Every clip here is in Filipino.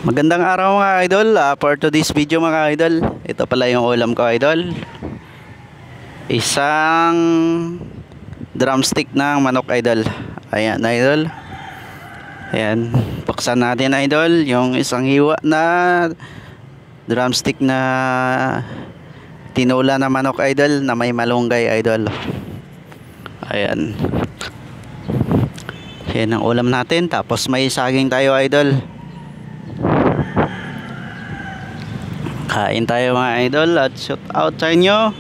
Magandang araw mga idol. For today's video mga idol, ito pala yung ulam ko idol. Isang drumstick ng manok idol. Ayan idol. Ayan, buksan natin idol yung isang hiwa na drumstick na tinula na manok idol na may malunggay idol. Ayan. Ayan ang ulam natin. Tapos may saging tayo idol. Kain tayo mga idol at shout out sa inyo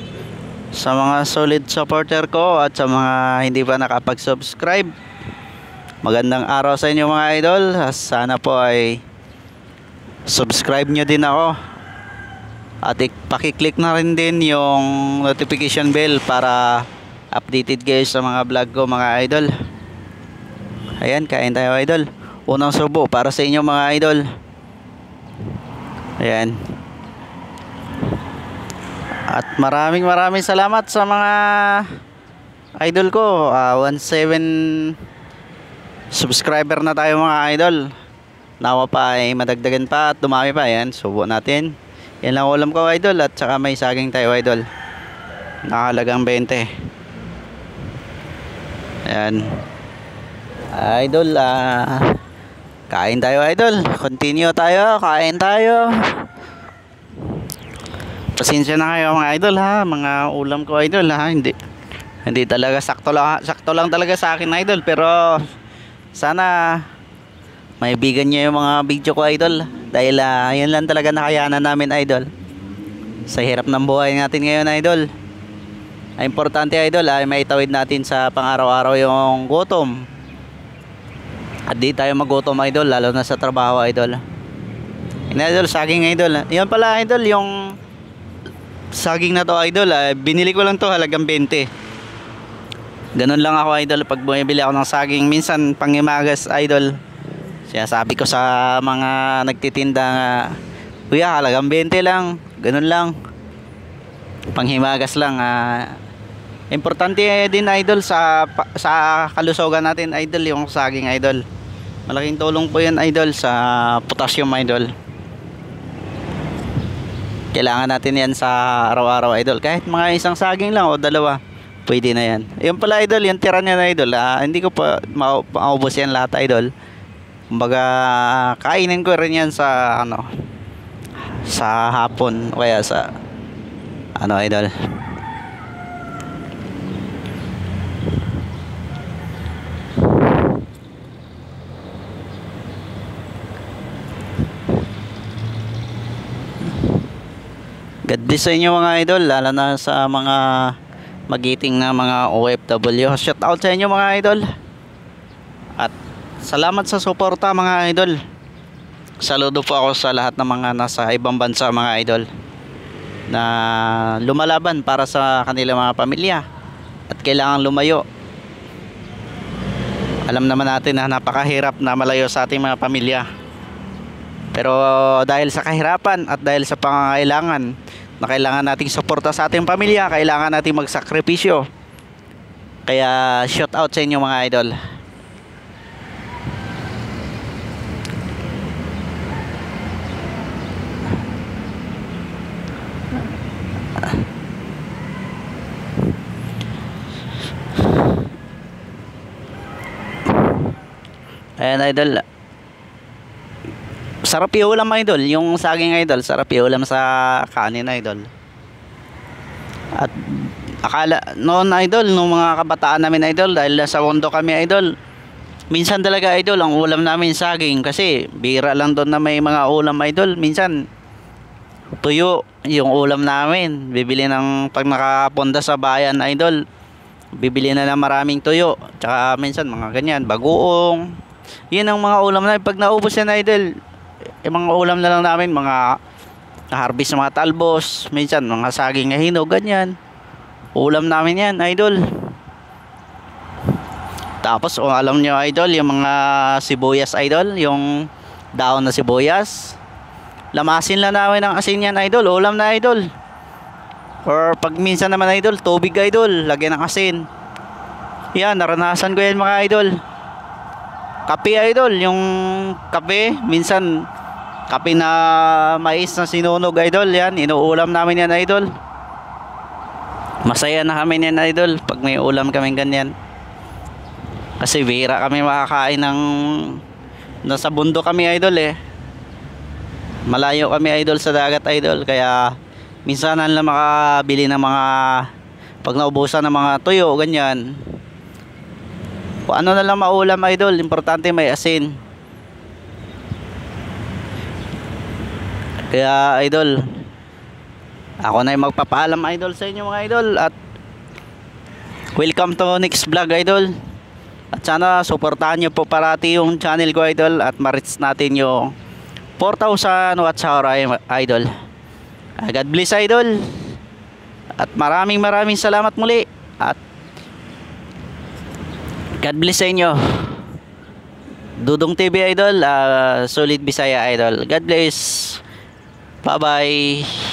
sa mga solid supporter ko at sa mga hindi pa nakapag-subscribe. Magandang araw sa inyo mga idol. Sana po ay subscribe nyo din ako at pakiclick na rin din yung notification bell para updated kayo sa mga vlog ko mga idol. Ayan, kain tayo idol. Unang subo para sa inyo mga idol. Ayan. At maraming salamat sa mga idol ko. 17 subscriber na tayo mga idol. Nawa pa ay madagdagan pa at dumami pa. Yan, subo natin. Yan lang ulam ko idol. At saka may saging tayo idol. Nakahalagang 20. Ayan. Idol, kain tayo idol. Continue tayo, kain tayo. Pasensya na kayo mga idol ha, mga ulam ko idol ha, hindi talaga sakto lang talaga sa akin idol, pero sana maibigan niyo yung mga video ko idol dahil yun lang talaga nakayanan namin idol sa hirap ng buhay natin ngayon idol. Ay importante idol ay maitawid natin sa pang-araw-araw yung gutom at di tayo magutom idol, lalo na sa trabaho idol. Yun idol, saging idol, yun pala idol, yung saging na to idol, binili ko lang to halagang 20. Ganun lang ako idol pag bumibili ako ng saging. Minsan panghimagas idol, sabi ko sa mga nagtitinda kuya halagang 20 lang, ganun lang, panghimagas lang. Importante din idol sa kalusugan natin idol yung saging idol. Malaking tulong po yan idol sa potassium idol. Kailangan natin yan sa araw-araw idol. Kahit mga isang saging lang o dalawa, pwede na yan. Yung pala idol, yung tira niya na idol, hindi ko pa maubos yan lahat idol. Kumbaga kainin ko rin yan sa sa hapon o kaya sa idol. God bless sa inyo mga idol, lalo na sa mga magiting na mga OFW. Shout out sa inyo mga idol. At salamat sa suporta mga idol. Saludo po ako sa lahat ng mga nasa ibang bansa mga idol na lumalaban para sa kanilang mga pamilya at kailangan lumayo. Alam naman natin na napakahirap na malayo sa ating mga pamilya. Pero dahil sa kahirapan at dahil sa pangangailangan na kailangan nating suporta sa ating pamilya, kailangan nating magsakripisyo. Kaya shout out sa inyo mga idol. Ayan idol, sarap yung ulam idol, yung saging idol, sarap yung ulam sa kanin idol. At akala noon idol, nung mga kabataan namin idol, dahil sa Wondo kami idol, minsan talaga idol ang ulam namin saging, kasi bira lang doon na may mga ulam idol. Minsan tuyo yung ulam namin, bibili ng pag nakapunta sa bayan idol, bibili na ng maraming tuyo, tsaka minsan mga ganyan, bagoong. Yun ang mga ulam namin. Pag naubos yan idol, mga ulam na lang namin, mga harvest mga talbos, minsan mga saging na hinog, ganyan ulam namin yan idol. Tapos alam nyo idol, yung mga sibuyas idol, yung daon na sibuyas, lamasin lang namin ng asin yan idol, ulam na idol. Or pag minsan naman idol, tubig idol, lagyan ng asin. Yan, naranasan ko yan mga idol. Kape idol, yung kape minsan kape na mais na sinunog idol, yan inuulam namin yan idol. Masaya na kami yan idol pag may ulam kaming ganyan, kasi bihira kami makakain ng nasa bundok kami idol eh. Malayo kami idol sa dagat idol, kaya minsan lang makabili ng mga pag naubusan ng mga tuyo ganyan. Kung ano na lang maulam idol, importante may asin. Kaya idol, ako na yung magpapaalam idol sa inyo mga idol, at welcome to next vlog idol. At sana suportahan nyo po parati yung channel ko idol, at ma-reach natin yung 4,000 watch hour idol. God bless idol, at maraming salamat muli, at God bless sa inyo. Dudong TV idol, Solid Bisaya idol. God bless. Bye bye.